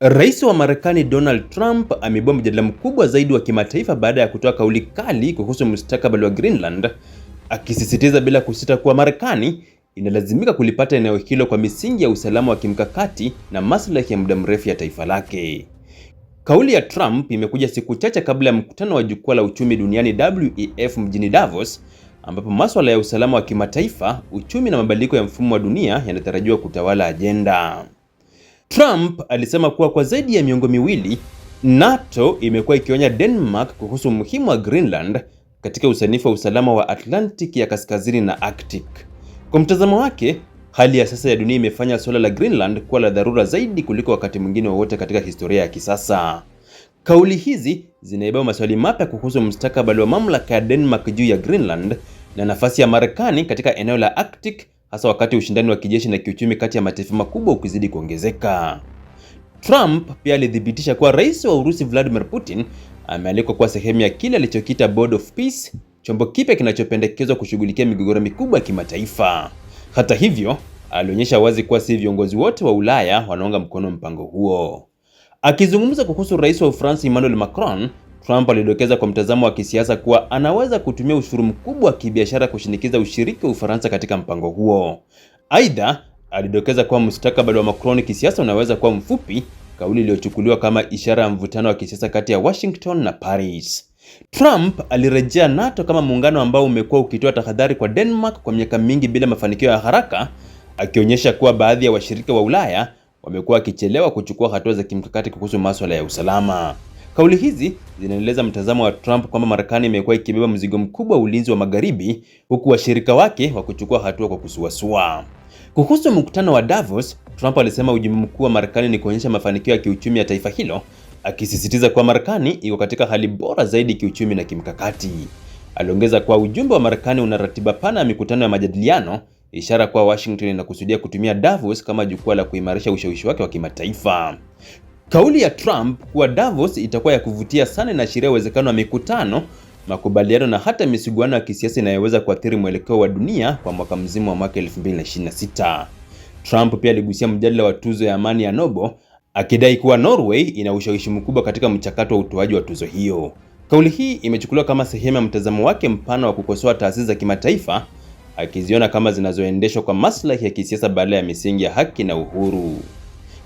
Rais wa Marekani Donald Trump ameibua mjadala mkubwa zaidi wa kimataifa baada ya kutoa kauli kali kuhusu mustakabali wa Greenland, akisisitiza bila kusita kuwa Marekani inalazimika kulipata eneo hilo kwa misingi ya usalama wa kimkakati na maslahi ya muda mrefu ya taifa lake. Kauli ya Trump imekuja siku chache kabla ya mkutano wa jukwaa la uchumi duniani WEF mjini Davos, ambapo masuala ya usalama wa kimataifa, uchumi na mabadiliko ya mfumo wa dunia yanatarajiwa kutawala ajenda. Trump alisema kuwa kwa zaidi ya miongo miwili, NATO imekuwa ikionya Denmark kuhusu umuhimu wa Greenland katika usanifu wa usalama wa Atlantic ya kaskazini na Arctic. Kwa mtazamo wake, hali ya sasa ya dunia imefanya suala la Greenland kuwa la dharura zaidi kuliko wakati mwingine wowote katika historia ya kisasa. Kauli hizi zinaibua maswali mapya kuhusu mustakabali wa mamlaka ya Denmark juu ya Greenland na nafasi ya Marekani katika eneo la Arctic, hasa wakati ushindani wa kijeshi na kiuchumi kati ya mataifa makubwa ukizidi kuongezeka. Trump pia alithibitisha kuwa rais wa Urusi Vladimir Putin amealikwa kuwa sehemu ya kile alichokiita Board of Peace, chombo kipya kinachopendekezwa kushughulikia migogoro mikubwa ya kimataifa. Hata hivyo, alionyesha wazi kuwa si viongozi wote wa Ulaya wanaunga mkono mpango huo. Akizungumza kuhusu rais wa Ufaransa Emmanuel Macron, Trump alidokeza kwa mtazamo wa kisiasa kuwa anaweza kutumia ushuru mkubwa wa kibiashara kushinikiza ushiriki wa Ufaransa katika mpango huo. Aidha, alidokeza kuwa mustakabali wa Macron kisiasa unaweza kuwa mfupi, kauli iliyochukuliwa kama ishara ya mvutano wa kisiasa kati ya Washington na Paris. Trump alirejea NATO kama muungano ambao umekuwa ukitoa tahadhari kwa Denmark kwa miaka mingi bila mafanikio ya haraka, akionyesha kuwa baadhi ya washirika wa Ulaya wamekuwa wakichelewa kuchukua hatua za kimkakati kuhusu masuala ya usalama. Kauli hizi zinaeleza mtazamo wa Trump kwamba Marekani imekuwa ikibeba mzigo mkubwa wa ulinzi wa magharibi, huku washirika wake wakichukua hatua kwa kusuasua. Kuhusu mkutano wa Davos, Trump alisema ujumbe mkuu wa Marekani ni kuonyesha mafanikio ya kiuchumi ya taifa hilo, akisisitiza kuwa Marekani iko katika hali bora zaidi kiuchumi na kimkakati. Aliongeza kuwa ujumbe wa Marekani una ratiba pana ya mikutano ya majadiliano, ishara kuwa Washington inakusudia kutumia Davos kama jukwaa la kuimarisha ushawishi wake wa kimataifa. Kauli ya Trump kuwa Davos itakuwa ya kuvutia sana inaashiria uwezekano wa mikutano, makubaliano na hata misuguano ya kisiasa inayoweza kuathiri mwelekeo wa dunia kwa mwaka mzima wa mwaka 2026. Trump pia aligusia mjadala wa tuzo ya amani ya Nobel, akidai kuwa Norway ina ushawishi mkubwa katika mchakato wa utoaji wa tuzo hiyo. Kauli hii imechukuliwa kama sehemu ya mtazamo wake mpana wa kukosoa taasisi za kimataifa, akiziona kama zinazoendeshwa kwa maslahi ya kisiasa badala ya misingi ya haki na uhuru.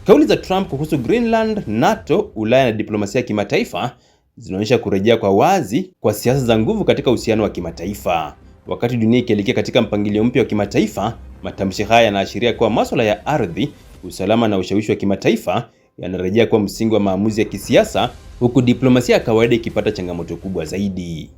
Kauli za Trump kuhusu Greenland, NATO, Ulaya na diplomasia ya kimataifa zinaonyesha kurejea kwa wazi kwa siasa za nguvu katika uhusiano wa kimataifa. Wakati dunia ikielekea katika mpangilio mpya wa kimataifa, matamshi haya yanaashiria kuwa masuala ya ardhi, usalama na ushawishi wa kimataifa yanarejea kuwa msingi wa maamuzi ya kisiasa, huku diplomasia ya kawaida ikipata changamoto kubwa zaidi.